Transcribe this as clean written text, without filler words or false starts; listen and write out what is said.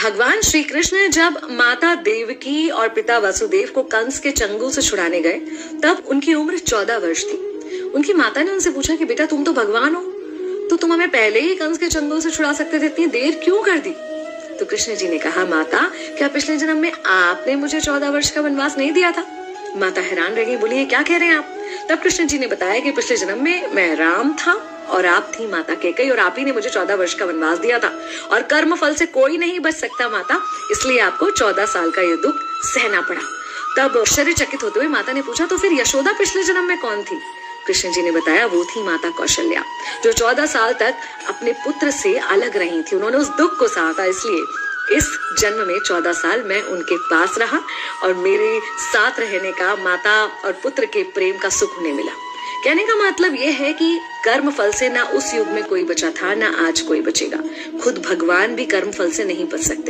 भगवान श्री कृष्ण जब माता देवकी और पिता वसुदेव को कंस के चंगुल से छुड़ाने गए, तब उनकी उम्र 14 वर्ष थी। उनकी माता ने उनसे पूछा कि बेटा तुम तो भगवान हो, तो तुम हमें पहले ही कंस के चंगुल से छुड़ा सकते थे, इतनी देर क्यों कर दी? तो कृष्ण जी ने कहा, माता क्या पिछले जन्म में आपने मुझे 14 वर्ष का वनवास नहीं दिया था? माता हैरान रह गई, बोली ये क्या कह रहे हैं आप? तब कृष्ण जी ने बताया कि पिछले जन्म में मैं राम था और आप थी माता कैकेयी, और आप ही ने मुझे 14 वर्ष का वनवास दिया था, और कर्म फल से कोई नहीं बच सकता माता, इसलिए आपको 14 साल का ये दुख सहना पड़ा। तब आश्चर्यचकित होते हुए माता ने पूछा, तो फिर यशोदा पिछले जन्म में कौन थी? कृष्ण जी ने बताया, वो थी माता कौशल्या, जो 14 साल तक अपने पुत्र से अलग रही थी। उन्होंने उस दुख को सहा था, इसलिए इस जन्म में 14 साल मैं उनके पास रहा और मेरे साथ रहने का, माता और पुत्र के प्रेम का सुख उन्हें मिला। कहने का मतलब यह है कि कर्म फल से ना उस युग में कोई बचा था, ना आज कोई बचेगा। खुद भगवान भी कर्म फल से नहीं बच सकते।